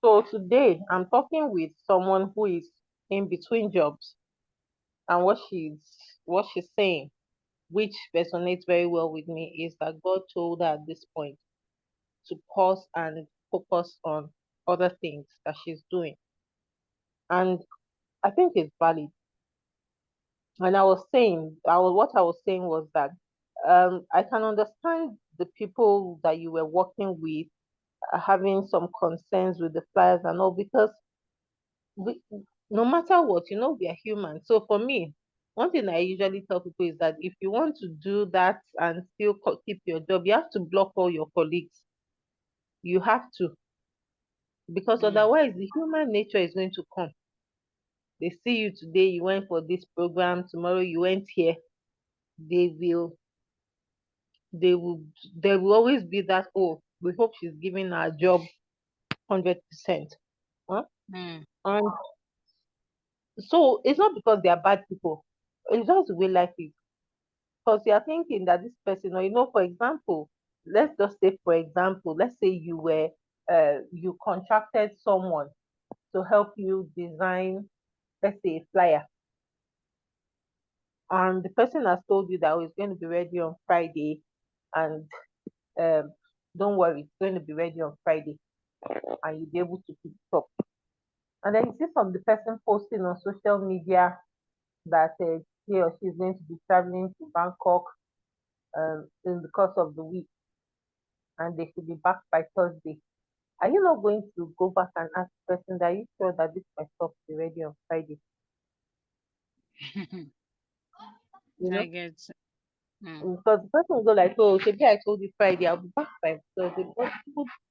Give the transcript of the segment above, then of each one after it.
So today I'm talking with someone who is in between jobs, and what she's saying, which resonates very well with me, is that God told her at this point to pause and focus on other things that she's doing. And I think it's valid. And what I was saying was that I can understand the people that you were working with having some concerns with the flyers and all, because we, no matter what, we are human. So for me, one thing I usually tell people is that if you want to do that and still keep your job, you have to block all your colleagues. You have to, because Mm. otherwise the human nature is going to come. They see you today, you went for this program, tomorrow you went here. They will, they will, there will always be that, oh, we hope she's giving our job 100%. Huh? Mm. And so it's not because they are bad people. It's just the way life is. Because you are thinking that this person, or for example, let's say you contracted someone to help you design, let's say, a flyer, and the person has told you that, oh, it's going to be ready on Friday, and um, don't worry, it's going to be ready on Friday, and you'll be able to pick it up. And then you see from the person posting on social media that he or she is going to be traveling to Bangkok in the course of the week, and they should be back by Thursday. Are you not going to go back and ask the person that, are you sure that this my stuff will be ready on Friday? You I know, get. Mm. because the person will go like, oh, maybe I told you Friday, I'll be back by Thursday. But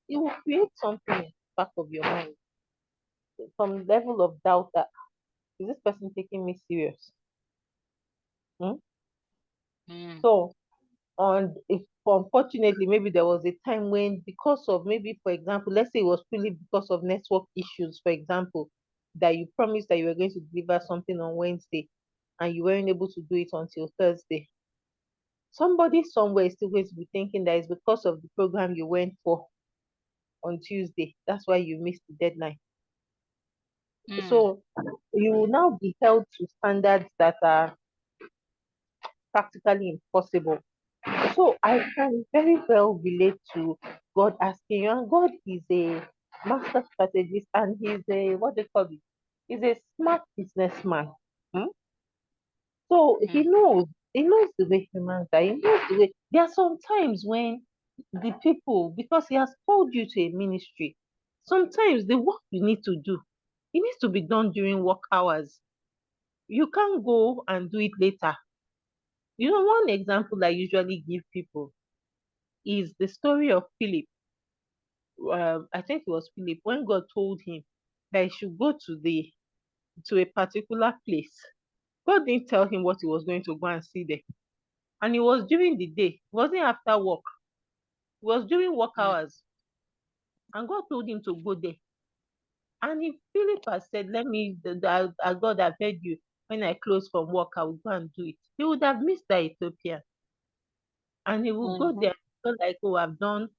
it will create something in the back of your mind, some level of doubt that, is this person taking me serious? Hmm? Mm. So, and if unfortunately maybe there was a time when, because of, maybe for example, let's say it was really because of network issues, for example, that you promised that you were going to deliver something on Wednesday and you weren't able to do it until Thursday. Somebody somewhere is still going to be thinking that it's because of the program you went for on Tuesday. That's why you missed the deadline. Mm. So you will now be held to standards that are practically impossible. So I can very well relate to God asking you, and God is a master strategist, and he's a, what they call it, he's a smart businessman. Hmm? So Mm. he knows the way humans are. He knows the way. There are some times when the people, because he has called you to a ministry, sometimes the work you need to do, it needs to be done during work hours. You can't go and do it later. One example I usually give people is the story of Philip. I think it was Philip, when God told him that he should go to a particular place. God didn't tell him what he was going to go and see there. And it was during the day. It wasn't after work. It was during work Mm. hours. And God told him to go there. And if Philip had said, let me, God, I've heard you. When I close from work, I will go and do it. He would have missed that Ethiopia. And he will go Mhm. there, feel like, oh, I've gone.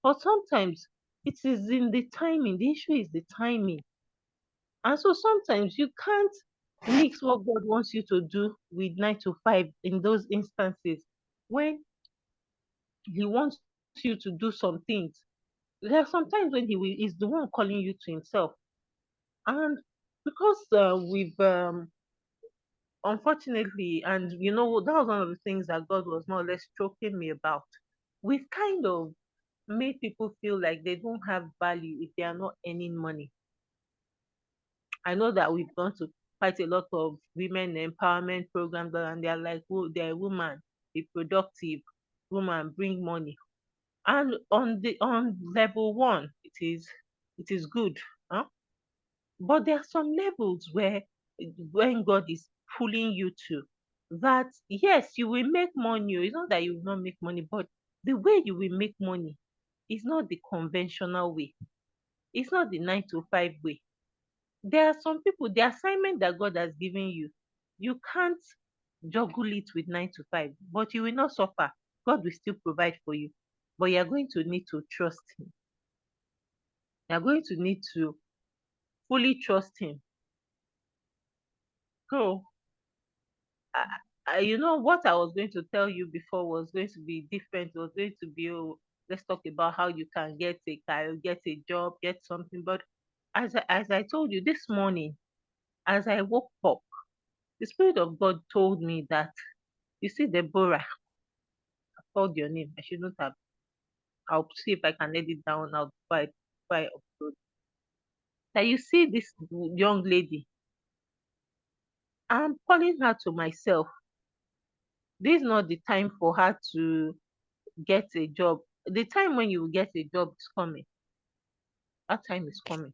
But sometimes it is in the timing. The issue is the timing. And so sometimes you can't mix what God wants you to do with 9 to 5 in those instances when He wants you to do some things. There are some times when is the one calling you to Himself. And because we've unfortunately, and that was one of the things that God was more or less choking me about. We've kind of made people feel like they don't have value if they are not earning money. I know that we've gone to quite a lot of women empowerment programs, and they're like, oh, they're a woman, be productive, woman, bring money. And on level one, it is good. Huh? But there are some levels where, when God is pulling you to, that yes, you will make money. It's not that you will not make money, but the way you will make money is not the conventional way. It's not the 9 to 5 way. There are some people, the assignment that God has given you, you can't juggle it with 9 to 5, but you will not suffer. God will still provide for you, but you are going to need to trust Him. You're going to need to fully trust him. So, I, what I was going to tell you before was going to be different. It was going to be, oh, let's talk about how you can get a car, get a job, get something. But as I told you this morning, as I woke up, the Spirit of God told me that, you see, Deborah, I called your name. I shouldn't have. I'll see if I can edit down now before I upload. That you see this young lady, I'm calling her to myself. This is not the time for her to get a job. The time when you will get a job is coming. That time is coming.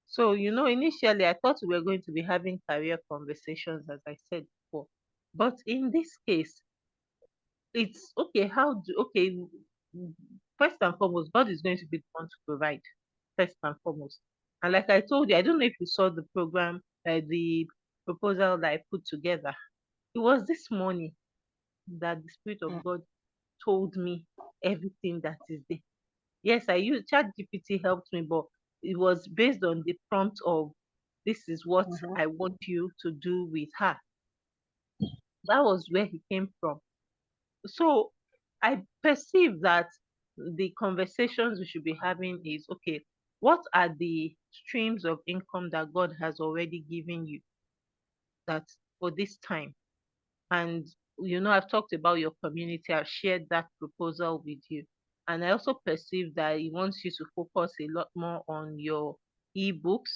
So, initially I thought we were going to be having career conversations, as I said before. But in this case, it's okay. First and foremost, God is going to be the one to provide, first and foremost. And like I told you, I don't know if you saw the program, the proposal that I put together. It was this morning that the Spirit of mm, God told me everything that is there. Yes, I used ChatGPT helped me, but it was based on the prompt of, this is what mhm, I want you to do with her. That was where he came from. So I perceive that the conversations we should be having is, okay, what are the streams of income that God has already given you that for this time? And I've talked about your community, I've shared that proposal with you. And I also perceive that he wants you to focus a lot more on your ebooks.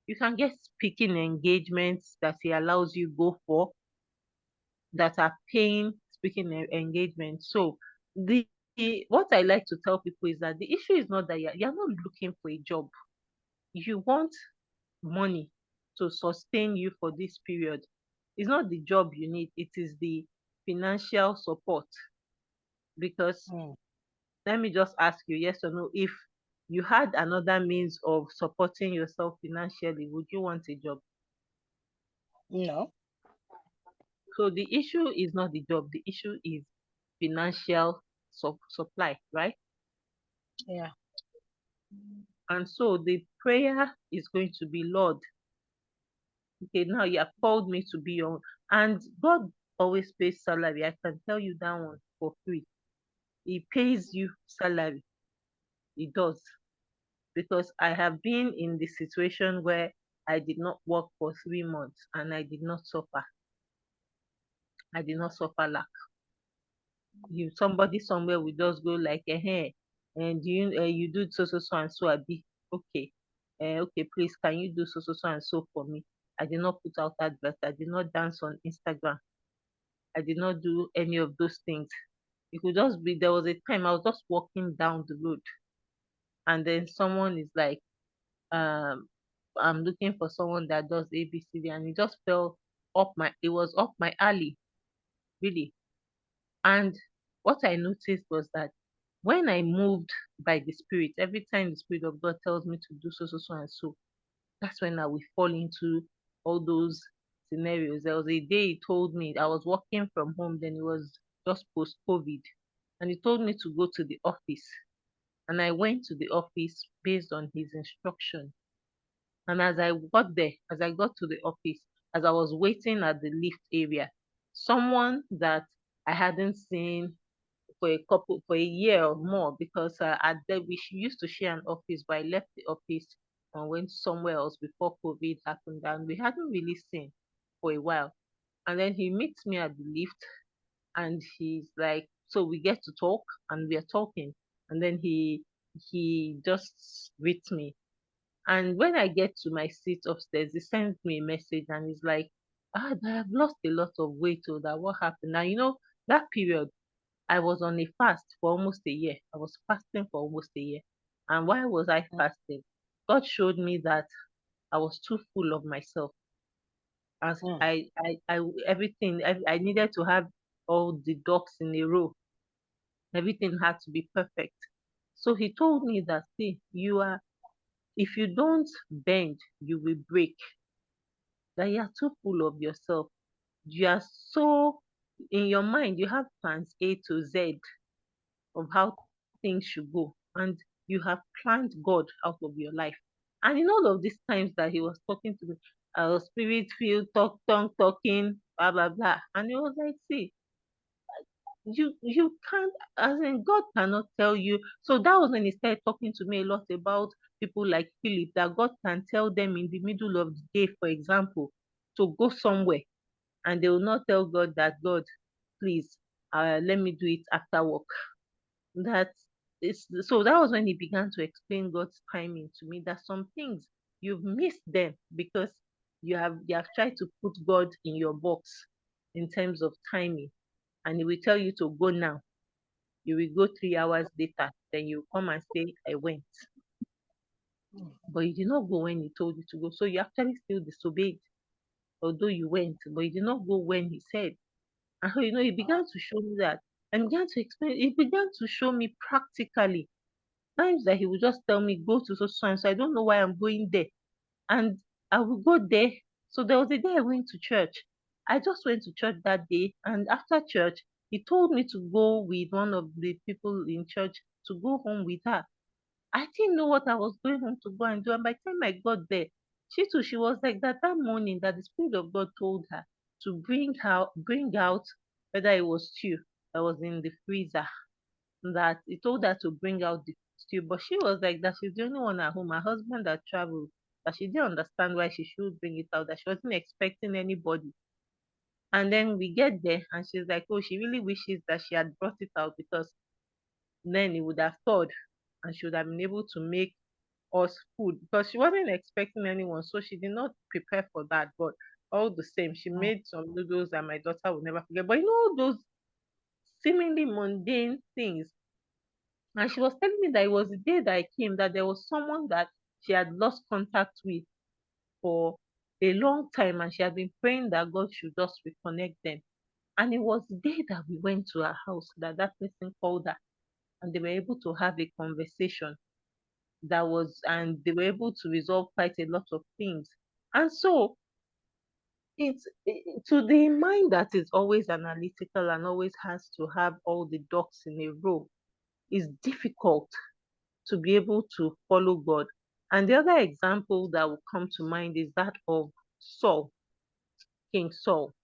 You can get speaking engagements that he allows you go for, that are paying speaking engagements. So what I like to tell people is that the issue is not that you're not looking for a job. You want money to sustain you for this period. It's not the job you need, it is the financial support. Because mm. let me just ask you, yes or no, if you had another means of supporting yourself financially, would you want a job? No. So the issue is not the job, the issue is financial supply, right? Yeah. And so the prayer is going to be, Lord, okay, now you have called me to be your own. And God always pays salary. I can tell you that one for free. He pays you salary. He does. Because I have been in the situation where I did not work for 3 months and I did not suffer. I did not suffer lack. You somebody somewhere will just go like, hey, and you do so and so, I be okay. Okay, please, can you do so and so for me? I did not put out adverts. I did not dance on Instagram. I did not do any of those things. It could just be, there was a time I was just walking down the road and then someone is like, um, I'm looking for someone that does ABCD, and it just fell it was up my alley, really. And what I noticed was that when I moved by the Spirit, every time the Spirit of God tells me to do so and so, that's when I will fall into all those scenarios. There was a day he told me I was working from home, then it was just post COVID, and he told me to go to the office. And I went to the office based on his instruction. And as I got to the office, as I was waiting at the lift area, someone that I hadn't seen for a year or more, because we used to share an office, but I left the office and went somewhere else before COVID happened, and we hadn't really seen for a while. And then he meets me at the lift, and he's like, so we get to talk, and we are talking, and then he just greets me. And when I get to my seat upstairs, he sends me a message and he's like, I have lost a lot of weight. Oh, that what happened? Now, that period, I was on a fast for almost a year. I was fasting for almost a year. And why was I Mm, fasting? God showed me that I was too full of myself. As mm, everything, I needed to have all the ducks in a row. Everything had to be perfect. So he told me that, see, if you don't bend, you will break. That you are too full of yourself. You are so, in your mind, you have plans A to Z of how things should go. And you have planned God out of your life. And in all of these times that he was talking to me, spirit filled, tongue talking, blah blah blah. And he was like, see, you can't, as in God cannot tell you. So that was when he started talking to me a lot about people like Philip, that God can tell them in the middle of the day, for example, to go somewhere, and they will not tell God that, God, please, let me do it after work. That is, so that was when he began to explain God's timing to me, that some things you've missed them because you have tried to put God in your box in terms of timing, and he will tell you to go now. You will go 3 hours later, then you come and say, I went. But you did not go when he told you to go. So you actually still disobeyed, although you went, but you did not go when he said. And so, he began to show me that, and began to explain, he began to show me practically times that he would just tell me, go to so and so. I don't know why I'm going there. And I will go there. So there was a day I went to church. I just went to church that day. And after church, he told me to go with one of the people in church, to go home with her. I didn't know what I was going home to go and do. And by the time I got there, she too, she was like that morning that the Spirit of God told her to bring out whether it was stew that was in the freezer, that he told her to bring out the stew. But she was like that she's the only one at home. Her husband had traveled, that she didn't understand why she should bring it out, that she wasn't expecting anybody. And then we get there and she's like, oh, she really wishes that she had brought it out, because then it would have thawed and she would have been able to make us food, because she wasn't expecting anyone. So she did not prepare for that. But all the same, she Mm. made some noodles that my daughter will never forget. But all those seemingly mundane things. And she was telling me that it was the day that I came, that there was someone that she had lost contact with for a long time, and she had been praying that God should just reconnect them. And it was the day that we went to her house that that person called her, and they were able to have a conversation and they were able to resolve quite a lot of things. And so to the mind that is always analytical and always has to have all the ducks in a row, is difficult to be able to follow God. And the other example that will come to mind is that of Saul, King Saul.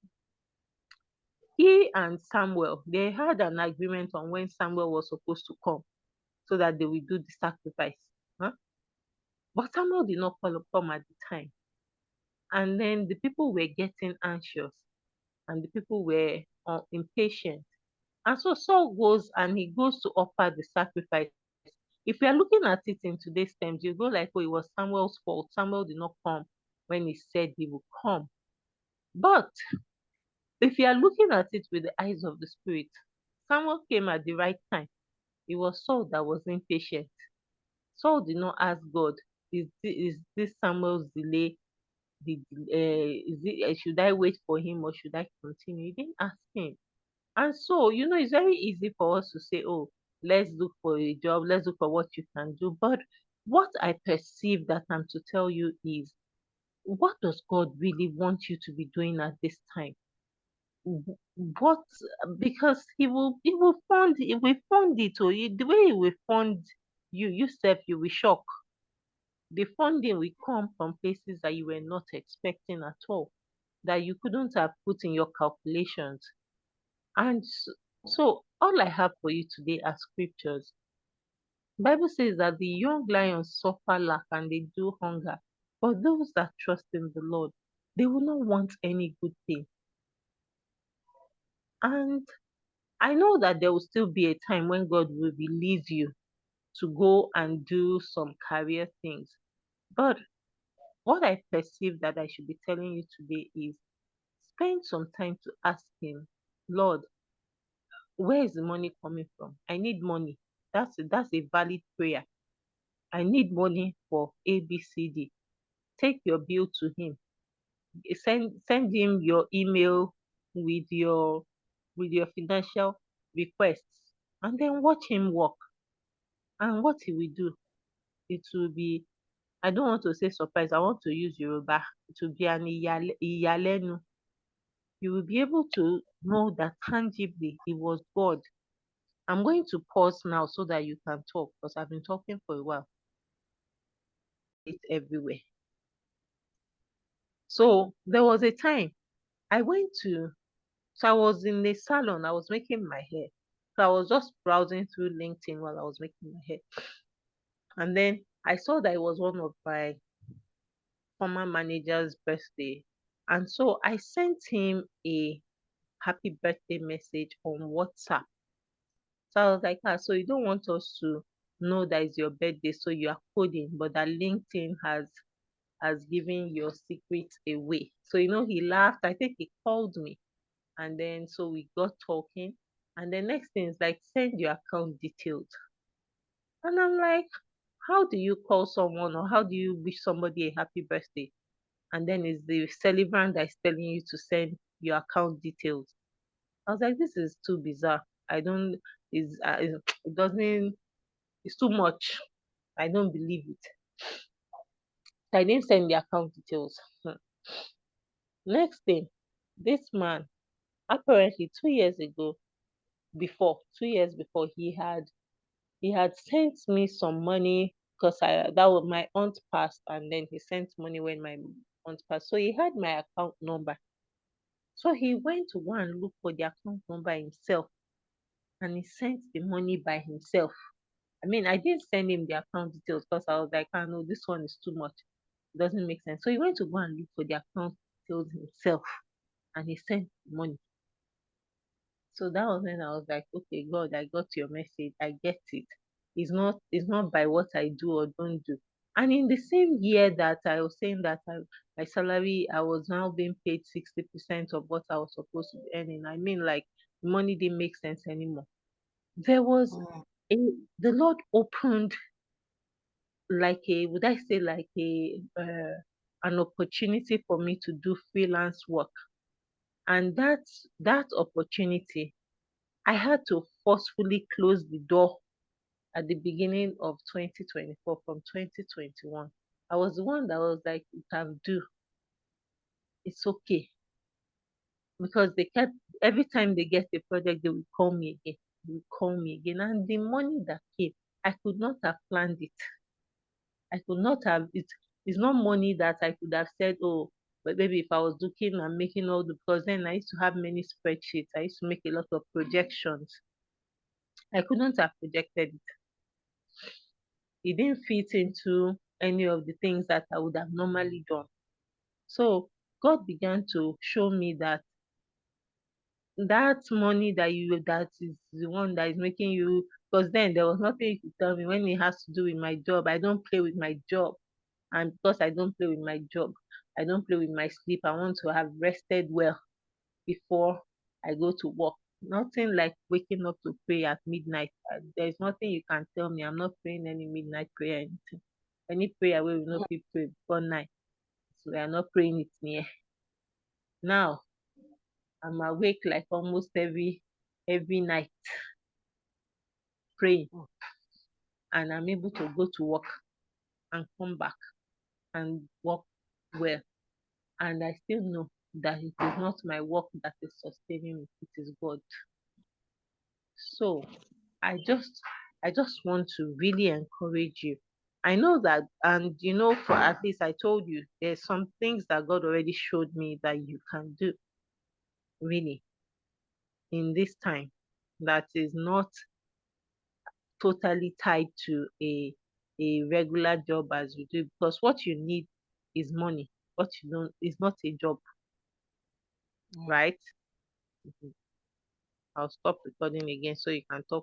He and Samuel, they had an agreement on when Samuel was supposed to come so that they will do the sacrifice. Huh? But Samuel did not come at the time. And then the people were getting anxious and the people were impatient. And so Saul goes and he goes to offer the sacrifice. If you are looking at it in today's terms, you go like, oh, it was Samuel's fault. Samuel did not come when he said he would come. But if you are looking at it with the eyes of the Spirit, Samuel came at the right time. It was Saul that was impatient. Saul did not ask God, is this Samuel's delay? Should I wait for him or should I continue? He didn't ask him. And so, it's very easy for us to say, oh, let's look for a job, let's look for what you can do. But what I perceive that I'm to tell you is, what does God really want you to be doing at this time? What, because he will fund it, or the way he will fund you, yourself, you will shock. The funding will come from places that you were not expecting at all, that you couldn't have put in your calculations. And so all I have for you today are scriptures. Bible says that the young lions suffer lack and they do hunger. But those that trust in the Lord, they will not want any good thing. And I know that there will still be a time when God will release you to go and do some career things. But what I perceive that I should be telling you today is, spend some time to ask Him, Lord, where is the money coming from? I need money. That's a valid prayer. I need money for ABCD. Take your bill to him. Send him your email with your financial requests, and then watch him work. And what he will do, it will be, I don't want to say surprise, I want to use Yoruba. It will be an iyalenu. You will be able to know that tangibly it was God. I'm going to pause now so that you can talk because I've been talking for a while. It's everywhere. So there was a time I went to, so I was in a salon, I was making my hair. So I was just browsing through LinkedIn while I was making my hair. And then I saw that it was one of my former manager's birthday. And so I sent him a happy birthday message on WhatsApp. So I was like, so you don't want us to know that it's your birthday, so you are coding, but that LinkedIn has given your secret away. So he laughed. I think he called me. And then so we got talking. And the next thing is like, send your account details. And I'm like, how do you call someone or how do you wish somebody a happy birthday? And then it's the celebrant that is telling you to send your account details. I was like, this is too bizarre. I don't, it doesn't, it's too much. I don't believe it. So I didn't send the account details. Next thing, this man, apparently 2 years ago, 2 years before, he had sent me some money because I that was my aunt passed, and then he sent money when my aunt passed. So he had my account number. So he went to go and look for the account number himself, and he sent the money by himself. I mean, I didn't send him the account details because I was like, I know this one is too much. It doesn't make sense. So he went to go and look for the account details himself, and he sent the money. So that was when I was like, okay, God, I got your message. I get it. It's not by what I do or don't do. And in the same year that I was saying that my salary, I was now being paid 60% of what I was supposed to be earning. I mean, like money didn't make sense anymore. There was Mm. a the Lord opened like a would I say like a an opportunity for me to do freelance work. And that opportunity I had to forcefully close the door at the beginning of 2024 from 2021. I was the one that was like, you can do, it's okay. Because they kept, every time they get a project, they will call me again, they will call me again. And the money that came, I could not have planned it. I could not have, it's not money that I could have said, oh, but maybe if I was looking and making all the, because then I used to have many spreadsheets, I used to make a lot of projections. I couldn't have projected it. It didn't fit into any of the things that I would have normally done. So God began to show me that that money that is the one that is making you, because then there was nothing you could tell me when it has to do with my job. I don't play with my job. And because I don't play with my job, I don't play with my sleep. I want to have rested well before I go to work. Nothing like waking up to pray at midnight. There's nothing you can tell me. I'm not praying any midnight prayer, anything. Any prayer we will not be prayed before night. So we are not praying it near. Now I'm awake like almost every night praying, Mm. and I'm able to go to work and come back and work well. And I still know that it is not my work that is sustaining me, it is God. So I just I just want to really encourage you. I know that, and for at least I told you there's some things that God already showed me that you can do really in this time that is not totally tied to a regular job as you do, because what you need is money. What you don't is not a job, Mm. right? Mhm. I'll stop recording again so you can talk